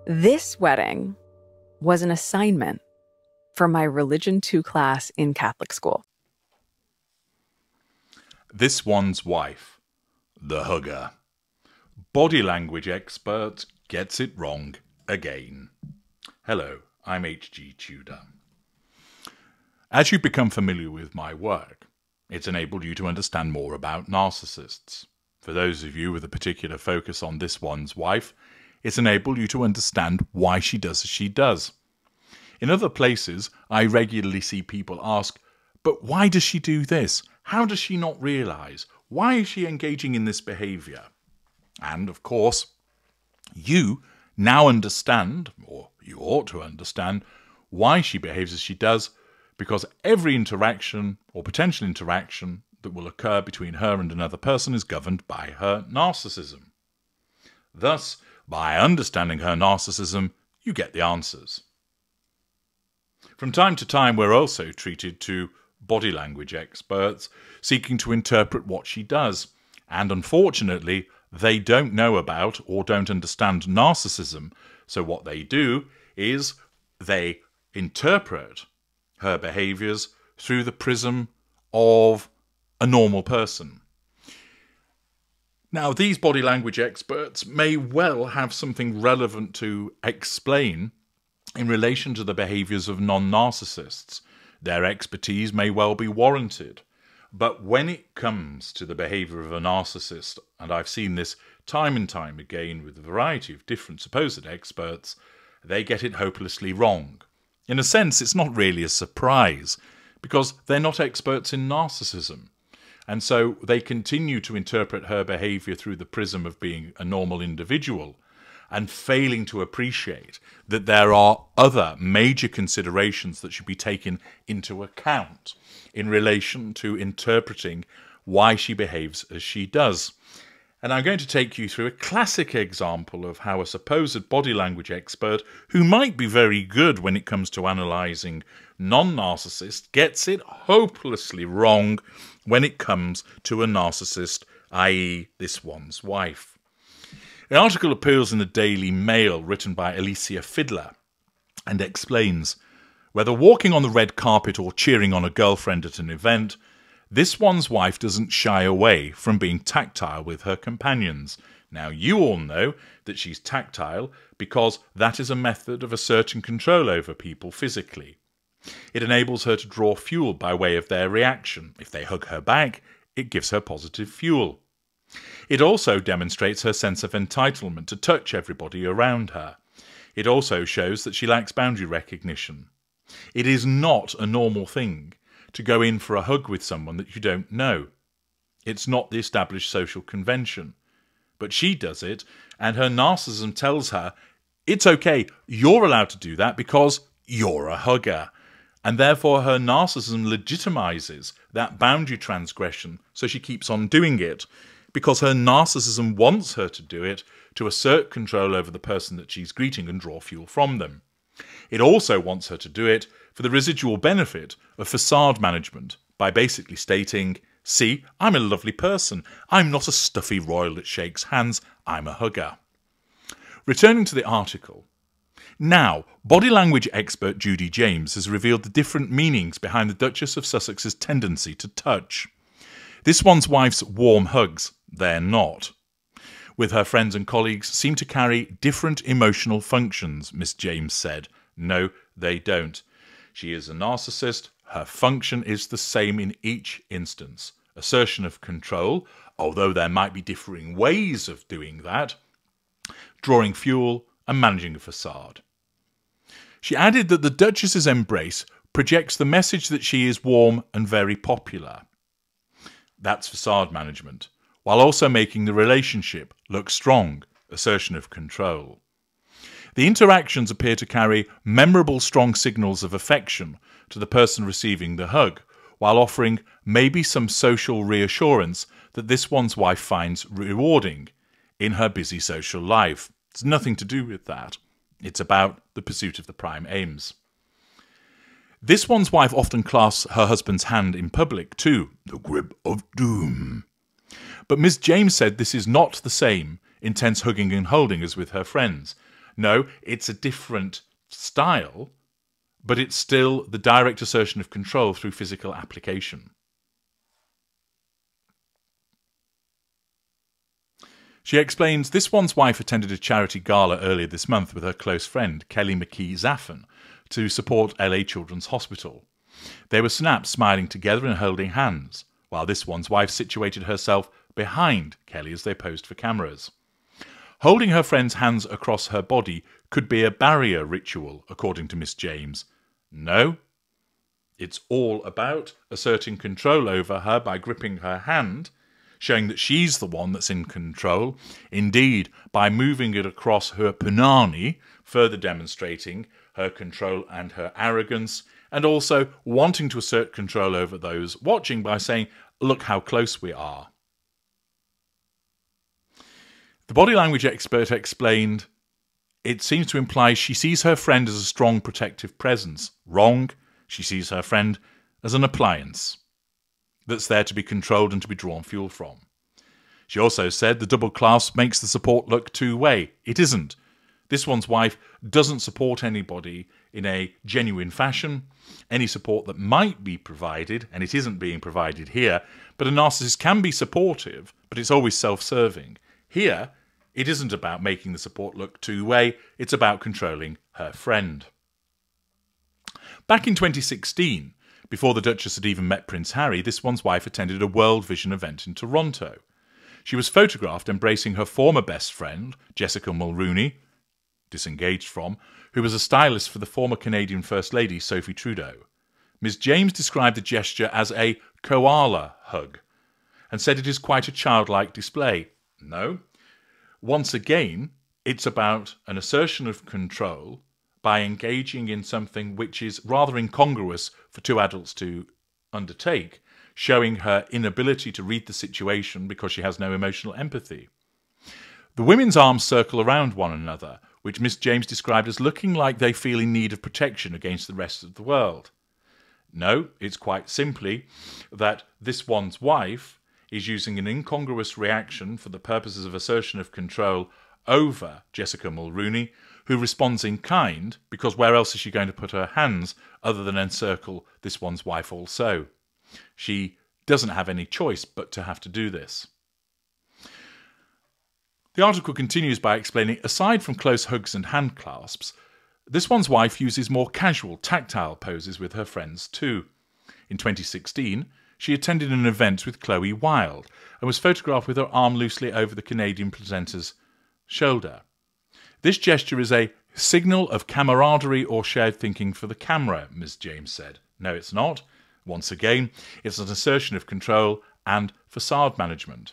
This wedding was an assignment for my Religion 2 class in Catholic school. This one's wife, the hugger. Body language expert gets it wrong again. Hello, I'm HG Tudor. As you become familiar with my work, it's enabled you to understand more about narcissists. For those of you with a particular focus on this one's wife, it's enabled you to understand why she does as she does. In other places, I regularly see people ask, but why does she do this? How does she not realise? Why is she engaging in this behaviour? And, of course, you now understand, or you ought to understand, why she behaves as she does, because every interaction or potential interaction that will occur between her and another person is governed by her narcissism. Thus, by understanding her narcissism, you get the answers. From time to time, we're also treated to body language experts seeking to interpret what she does, and unfortunately, they don't know about or don't understand narcissism, so what they do is they interpret her behaviours through the prism of a normal person. Now, these body language experts may well have something relevant to explain in relation to the behaviours of non-narcissists. Their expertise may well be warranted. But when it comes to the behaviour of a narcissist, and I've seen this time and time again with a variety of different supposed experts, they get it hopelessly wrong. In a sense, it's not really a surprise, because they're not experts in narcissism. And so they continue to interpret her behaviour through the prism of being a normal individual, and failing to appreciate that there are other major considerations that should be taken into account in relation to interpreting why she behaves as she does. And I'm going to take you through a classic example of how a supposed body language expert, who might be very good when it comes to analysing non-narcissists, gets it hopelessly wrong when it comes to a narcissist, i.e. this one's wife. The article appears in the Daily Mail, written by Alicia Fiddler, and explains, whether walking on the red carpet or cheering on a girlfriend at an event, this one's wife doesn't shy away from being tactile with her companions. Now, you all know that she's tactile because that is a method of asserting control over people physically. It enables her to draw fuel by way of their reaction. If they hug her back, it gives her positive fuel. It also demonstrates her sense of entitlement to touch everybody around her. It also shows that she lacks boundary recognition. It is not a normal thing to go in for a hug with someone that you don't know. It's not the established social convention. But she does it, and her narcissism tells her, it's okay, you're allowed to do that because you're a hugger. And therefore her narcissism legitimizes that boundary transgression, so she keeps on doing it, because her narcissism wants her to do it to assert control over the person that she's greeting and draw fuel from them. It also wants her to do it for the residual benefit of facade management, by basically stating, see, I'm a lovely person. I'm not a stuffy royal that shakes hands. I'm a hugger. Returning to the article. Now, body language expert Judy James has revealed the different meanings behind the Duchess of Sussex's tendency to touch. This one's wife's warm hugs, they're not, with her friends and colleagues, seem to carry different emotional functions, Miss James said. No, they don't. She is a narcissist. Her function is the same in each instance. Assertion of control, although there might be differing ways of doing that, drawing fuel, and managing a facade. She added that the Duchess's embrace projects the message that she is warm and very popular. That's facade management, while also making the relationship look strong, assertion of control. The interactions appear to carry memorable strong signals of affection to the person receiving the hug, while offering maybe some social reassurance that this one's wife finds rewarding in her busy social life. It's nothing to do with that. It's about the pursuit of the prime aims. This one's wife often clasps her husband's hand in public too, the grip of doom. But Miss James said this is not the same intense hugging and holding as with her friends. No, it's a different style, but it's still the direct assertion of control through physical application. She explains, this one's wife attended a charity gala earlier this month with her close friend, Kelly McKee Zaffan, to support LA Children's Hospital. They were snapped smiling together and holding hands, while this one's wife situated herself behind Kelly as they posed for cameras. Holding her friend's hands across her body could be a barrier ritual, according to Miss James. No, it's all about asserting control over her by gripping her hand, showing that she's the one that's in control, indeed by moving it across her punani, further demonstrating her control and her arrogance, and also wanting to assert control over those watching by saying, look how close we are. The body language expert explained, it seems to imply she sees her friend as a strong protective presence. Wrong. She sees her friend as an appliance that's there to be controlled and to be drawn fuel from. She also said the double clasp makes the support look two-way. It isn't. This one's wife doesn't support anybody in a genuine fashion. Any support that might be provided, and it isn't being provided here, but a narcissist can be supportive, but it's always self-serving. Here, it isn't about making the support look two-way, it's about controlling her friend. Back in 2016, before the Duchess had even met Prince Harry, this one's wife attended a World Vision event in Toronto. She was photographed embracing her former best friend, Jessica Mulroney, disengaged from, who was a stylist for the former Canadian First Lady, Sophie Trudeau. Ms. James described the gesture as a koala hug and said it is quite a childlike display. No. Once again, it's about an assertion of control by engaging in something which is rather incongruous for two adults to undertake, showing her inability to read the situation because she has no emotional empathy. The women's arms circle around one another, which Miss James described as looking like they feel in need of protection against the rest of the world. No, it's quite simply that this one's wife is using an incongruous reaction for the purposes of assertion of control over Jessica Mulroney, who responds in kind, because where else is she going to put her hands other than encircle this one's wife also? She doesn't have any choice but to have to do this. The article continues by explaining, aside from close hugs and hand clasps, this one's wife uses more casual, tactile poses with her friends too. In 2016, she attended an event with Chloe Wilde and was photographed with her arm loosely over the Canadian presentator's shoulder. This gesture is a signal of camaraderie or shared thinking for the camera, Ms. James said. No, it's not. Once again, it's an assertion of control and facade management.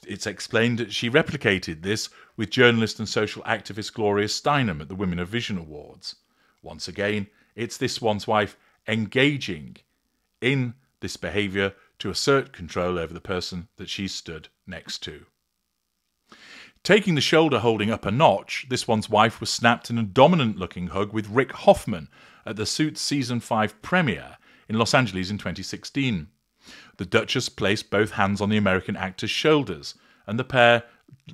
It's explained that she replicated this with journalist and social activist Gloria Steinem at the Women of Vision Awards. Once again, it's this one's wife engaging in this behaviour to assert control over the person that she stood next to. Taking the shoulder holding up a notch, this one's wife was snapped in a dominant-looking hug with Rick Hoffman at the Suits Season 5 premiere in Los Angeles in 2016. The Duchess placed both hands on the American actor's shoulders, and the pair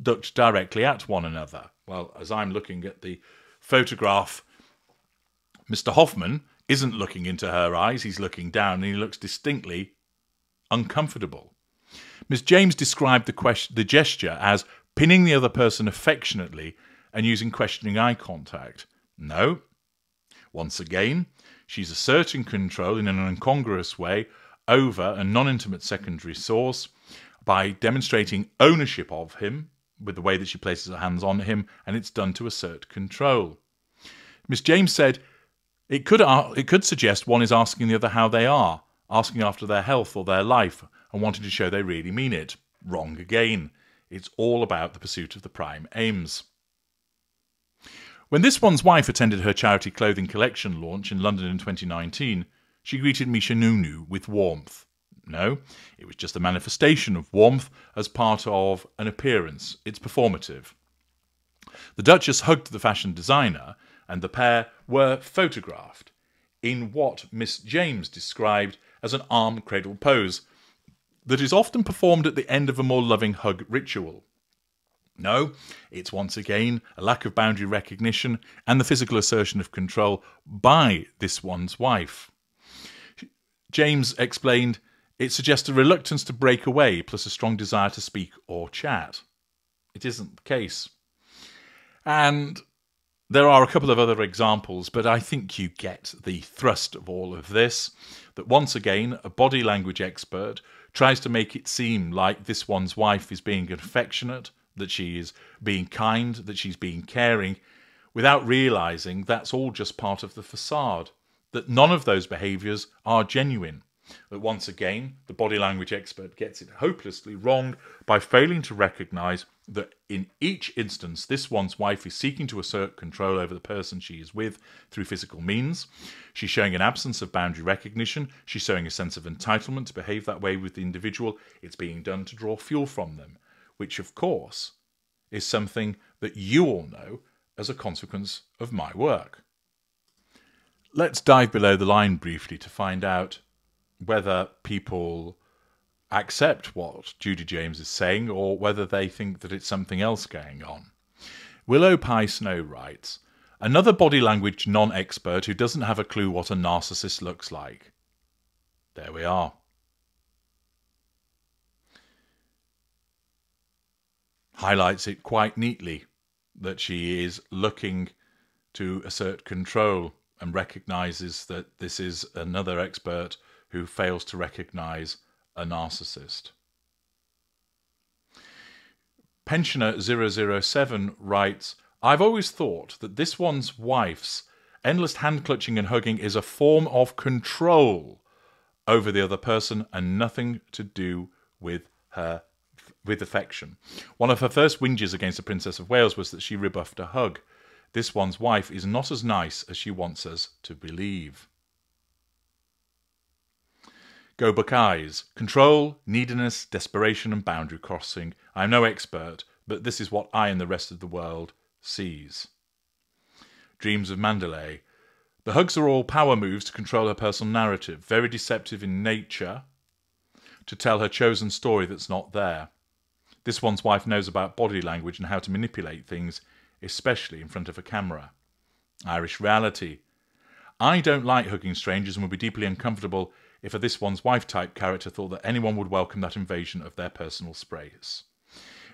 looked directly at one another. Well, as I'm looking at the photograph, Mr. Hoffman isn't looking into her eyes, he's looking down, and he looks distinctly uncomfortable. Ms. James described the gesture as pinning the other person affectionately and using questioning eye contact. No. Once again, she's asserting control in an incongruous way over a non-intimate secondary source by demonstrating ownership of him with the way that she places her hands on him, and it's done to assert control. Ms. James said, it could suggest one is asking the other how they are, asking after their health or their life, and wanting to show they really mean it. Wrong again. It's all about the pursuit of the prime aims. When this one's wife attended her charity clothing collection launch in London in 2019, she greeted Misha Nunu with warmth. No, it was just a manifestation of warmth as part of an appearance. It's performative. The Duchess hugged the fashion designer, and the pair were photographed in what Miss James described as an arm-cradle pose that is often performed at the end of a more loving hug ritual. No, it's once again a lack of boundary recognition and the physical assertion of control by this one's wife. James explained, it suggests a reluctance to break away plus a strong desire to speak or chat. It isn't the case. And there are a couple of other examples, but I think you get the thrust of all of this. That once again, a body language expert tries to make it seem like this one's wife is being affectionate, that she is being kind, that she's being caring, without realising that's all just part of the facade, that none of those behaviours are genuine. That once again, the body language expert gets it hopelessly wrong by failing to recognise that in each instance, this one's wife is seeking to assert control over the person she is with through physical means. She's showing an absence of boundary recognition. She's showing a sense of entitlement to behave that way with the individual. It's being done to draw fuel from them, which of course is something that you all know as a consequence of my work. Let's dive below the line briefly to find out whether people accept what Judy James is saying or whether they think that it's something else going on. Willow Pie Snow writes, another body language non-expert who doesn't have a clue what a narcissist looks like. There we are. Highlights it quite neatly that she is looking to assert control and recognises that this is another expert who fails to recognise a narcissist. Pensioner 007 writes, I've always thought that this one's wife's endless hand-clutching and hugging is a form of control over the other person and nothing to do with affection. One of her first whinges against the Princess of Wales was that she rebuffed a hug. This one's wife is not as nice as she wants us to believe. Go Buck Eyes. Control, neediness, desperation and boundary crossing. I am no expert, but this is what I and the rest of the world sees. Dreams of Mandalay. The hugs are all power moves to control her personal narrative, very deceptive in nature, to tell her chosen story that's not there. This one's wife knows about body language and how to manipulate things, especially in front of a camera. Irish Reality. I don't like hugging strangers and would be deeply uncomfortable if a This One's Wife type character thought that anyone would welcome that invasion of their personal space.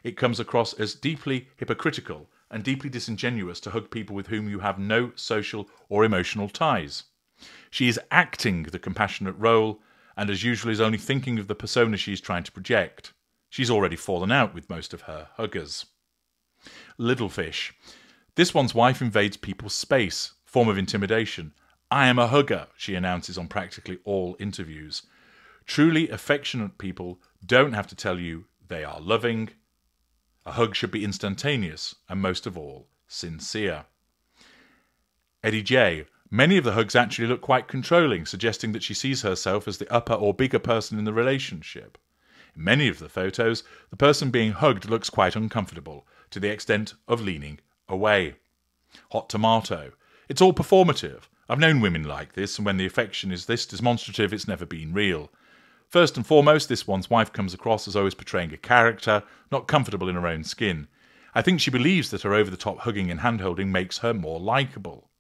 It comes across as deeply hypocritical and deeply disingenuous to hug people with whom you have no social or emotional ties. She is acting the compassionate role and as usual is only thinking of the persona she is trying to project. She's already fallen out with most of her huggers. Little Fish. This one's wife invades people's space, form of intimidation. I am a hugger, she announces on practically all interviews. Truly affectionate people don't have to tell you they are loving. A hug should be instantaneous and most of all, sincere. Eddie J. Many of the hugs actually look quite controlling, suggesting that she sees herself as the upper or bigger person in the relationship. In many of the photos, the person being hugged looks quite uncomfortable, to the extent of leaning away. Hot Tomato. It's all performative. I've known women like this, and when the affection is this demonstrative, it's never been real. First and foremost, this one's wife comes across as always portraying a character, not comfortable in her own skin. I think she believes that her over-the-top hugging and hand-holding makes her more likeable.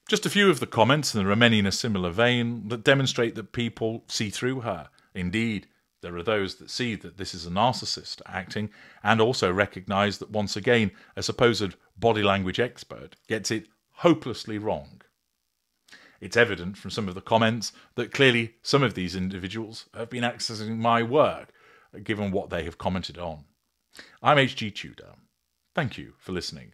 Just a few of the comments, and there are many in a similar vein, that demonstrate that people see through her. Indeed, there are those that see that this is a narcissist acting, and also recognise that once again, a supposed body language expert gets it hopelessly wrong. It's evident from some of the comments that clearly some of these individuals have been accessing my work, given what they have commented on. I'm HG Tudor. Thank you for listening.